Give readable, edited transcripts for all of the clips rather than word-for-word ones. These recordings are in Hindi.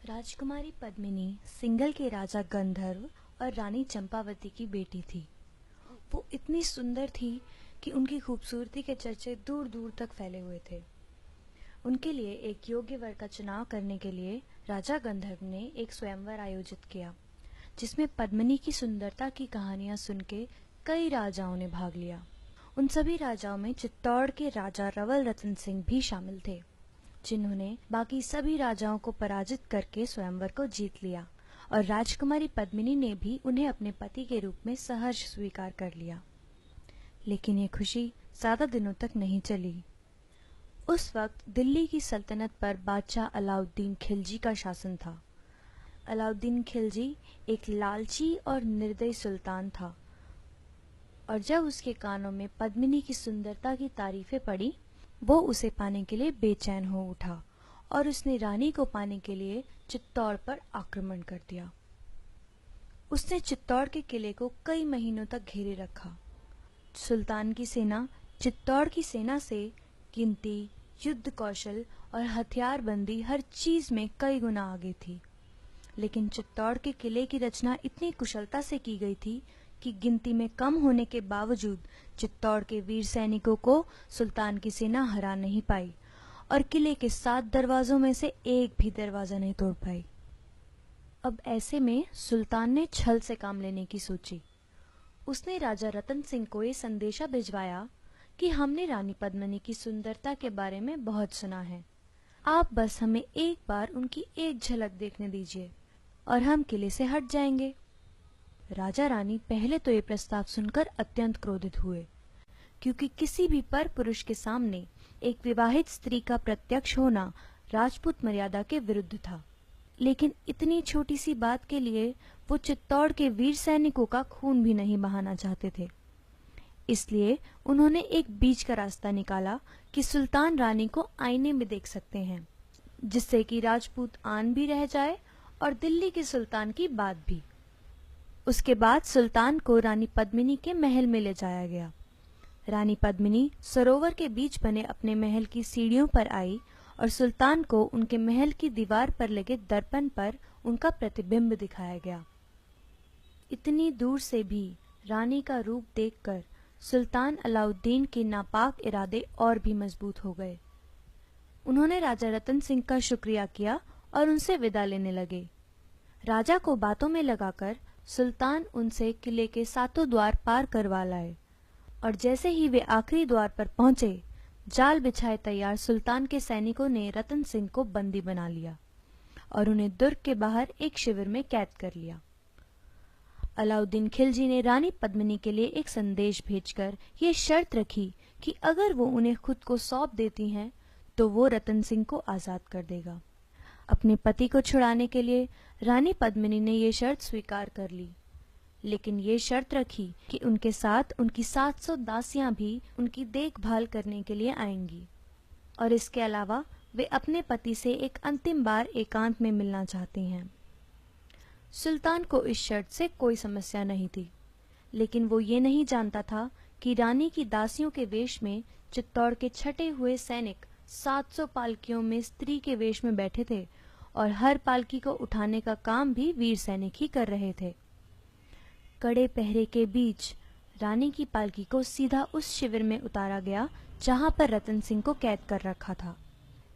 राजकुमारी पद्मिनी सिंघल के राजा गंधर्व और रानी चंपावती की बेटी थी। वो इतनी सुंदर थी कि उनकी खूबसूरती के चर्चे दूर दूर तक फैले हुए थे। उनके लिए एक योग्य वर का चुनाव करने के लिए राजा गंधर्व ने एक स्वयंवर आयोजित किया, जिसमें पद्मिनी की सुंदरता की कहानियां सुन के कई राजाओं ने भाग लिया। उन सभी राजाओं में चित्तौड़ के राजा रवल रतन सिंह भी शामिल थे, जिन्होंने बाकी सभी राजाओं को पराजित करके स्वयंवर को जीत लिया और राजकुमारी पद्मिनी ने भी उन्हें अपने पति के रूप में सहर्ष स्वीकार कर लिया। लेकिन ये खुशी ज्यादा दिनों तक नहीं चली। उस वक्त दिल्ली की सल्तनत पर बादशाह अलाउद्दीन खिलजी का शासन था। अलाउद्दीन खिलजी एक लालची और निर्दयी सुल्तान था, और जब उसके कानों में पद्मिनी की सुंदरता की तारीफें पड़ी, वो उसे पाने के लिए बेचैन हो उठा और उसने रानी को पाने के लिए चित्तौड़ पर आक्रमण कर दिया। उसने चित्तौड़ के किले को कई महीनों तक घेरे रखा। सुल्तान की सेना चित्तौड़ की सेना से गिनती, युद्ध कौशल और हथियारबंदी हर चीज में कई गुना आगे थी। लेकिन चित्तौड़ के किले की रचना इतनी कुशलता से की गई थी कि गिनती में कम होने के बावजूद चित्तौड़ के वीर सैनिकों को सुल्तान की सेना हरा नहीं पाई और किले के 7 दरवाजों में से एक भी दरवाजा नहीं तोड़ पाई। अब ऐसे में सुल्तान ने छल से काम लेने की सोची। उसने राजा रतन सिंह को ये संदेशा भिजवाया कि हमने रानी पद्मिनी की सुंदरता के बारे में बहुत सुना है। आप बस हमें एक बार उनकी एक झलक देखने दीजिए और हम किले से हट जाएंगे। राजा रानी पहले तो ये प्रस्ताव सुनकर अत्यंत क्रोधित हुए, क्योंकि किसी भी पर पुरुष के सामने एक विवाहित स्त्री का प्रत्यक्ष होना राजपूत मर्यादा के विरुद्ध था। लेकिन इतनी छोटी सी बात के लिए वो चित्तौड़ के वीर सैनिकों का खून भी नहीं बहाना चाहते थे। इसलिए उन्होंने एक बीच का रास्ता निकाला कि सुल्तान रानी को आईने में देख सकते हैं, जिससे कि राजपूत आन भी रह जाए और दिल्ली के सुल्तान की बात भी। उसके बाद सुल्तान को रानी पद्मिनी के महल में ले जाया गया। रानी पद्मिनी सरोवर के बीच बने अपने महल की सीढ़ियों पर आई और सुल्तान को उनके महल की दीवार पर लगे दर्पण पर उनका प्रतिबिंब दिखाया गया। इतनी दूर से भी रानी का रूप देखकर सुल्तान अलाउद्दीन के नापाक इरादे और भी मजबूत हो गए। उन्होंने राजा रतन सिंह का शुक्रिया किया और उनसे विदा लेने लगे। राजा को बातों में लगाकर सुल्तान उनसे किले के 7 द्वार पार करवा लाए, और जैसे ही वे आखिरी द्वार पर पहुंचे, जाल बिछाए तैयार सुल्तान के सैनिकों ने रतन सिंह को बंदी बना लिया और उन्हें दुर्ग के बाहर एक शिविर में कैद कर लिया। अलाउद्दीन खिलजी ने रानी पद्मिनी के लिए एक संदेश भेजकर ये शर्त रखी कि अगर वो उन्हें खुद को सौंप देती हैं तो वो रतन सिंह को आजाद कर देगा। अपने पति को छुड़ाने के लिए रानी पद्मिनी ने ये शर्त स्वीकार कर ली, लेकिन ये शर्त रखी कि उनके साथ उनकी 700 दासियां भी उनकी देखभाल करने के लिए आएंगी, और इसके अलावा वे अपने पति से एक अंतिम बार एकांत में मिलना चाहती हैं। सुल्तान को इस शर्त से कोई समस्या नहीं थी, लेकिन वो ये नहीं जानता था कि रानी की दासियों के वेश में चित्तौड़ के छटे हुए सैनिक 700 पालकियों में स्त्री के वेश में बैठे थे, और हर पालकी को उठाने का काम भी वीर सैनिक ही कर रहे थे। कड़े पहरे के बीच रानी की पालकी को सीधा उस शिविर में उतारा गया जहां पर रतन सिंह को कैद कर रखा था।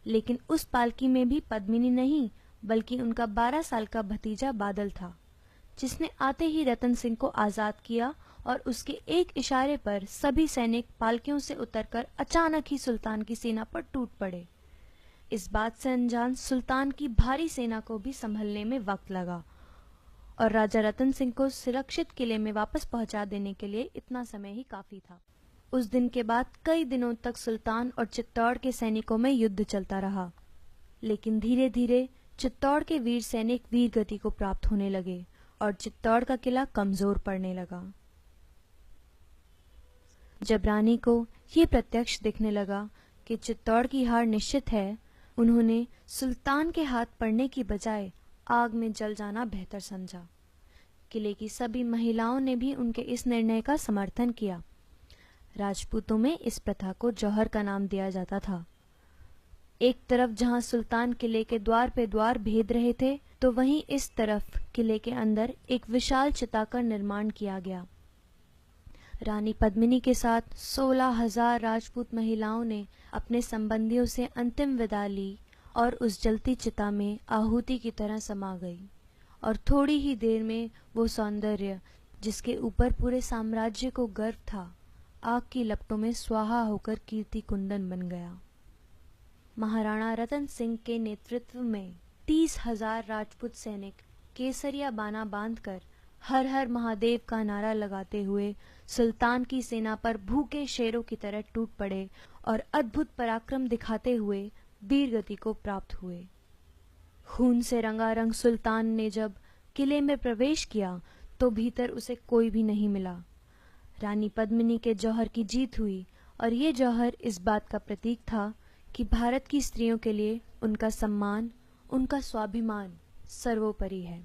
लेकिन उस पालकी में भी पद्मिनी नहीं, बल्कि उनका 12 साल का भतीजा बादल था, जिसने आते ही रतन सिंह को आजाद किया और उसके एक इशारे पर सभी सैनिक पालकियों से उतरकर अचानक ही सुल्तान की सेना पर टूट पड़े। इस बात से अनजान सुल्तान की भारी सेना को भी संभलने में वक्त लगा, और राजा रतन सिंह को सुरक्षित किले में वापस पहुंचा देने के लिए इतना समय ही काफी था। उस दिन के बाद कई दिनों तक सुल्तान और चित्तौड़ के सैनिकों में युद्ध चलता रहा, लेकिन धीरे धीरे चित्तौड़ के वीर सैनिक वीर गति को प्राप्त होने लगे और चित्तौड़ का किला कमजोर पड़ने लगा। जब रानी को ये प्रत्यक्ष दिखने लगा कि चित्तौड़ की हार निश्चित है, उन्होंने सुल्तान के हाथ पड़ने की बजाय आग में जल जाना बेहतर समझा। किले की सभी महिलाओं ने भी उनके इस निर्णय का समर्थन किया। राजपूतों में इस प्रथा को जौहर का नाम दिया जाता था। एक तरफ जहां सुल्तान किले के द्वार पे द्वार भेद रहे थे, तो वहीं इस तरफ किले के अंदर एक विशाल चिता का निर्माण किया गया। रानी पद्मिनी के साथ 16,000 राजपूत महिलाओं ने अपने संबंधियों से अंतिम विदा ली और उस जलती चिता में आहुति की तरह समा गई। और थोड़ी ही देर में वो सौंदर्य, जिसके ऊपर पूरे साम्राज्य को गर्व था, आग की लपटों में स्वाहा होकर कीर्ति कुंदन बन गया। महाराणा रतन सिंह के नेतृत्व में 30,000 राजपूत सैनिक केसरिया बाना बांधकर हर हर महादेव का नारा लगाते हुए सुल्तान की सेना पर भूखे शेरों की तरह टूट पड़े और अद्भुत पराक्रम दिखाते हुए वीर गति को प्राप्त हुए। खून से रंगारंग सुल्तान ने जब किले में प्रवेश किया तो भीतर उसे कोई भी नहीं मिला। रानी पद्मिनी के जौहर की जीत हुई और ये जौहर इस बात का प्रतीक था कि भारत की स्त्रियों के लिए उनका सम्मान, उनका स्वाभिमान सर्वोपरि है।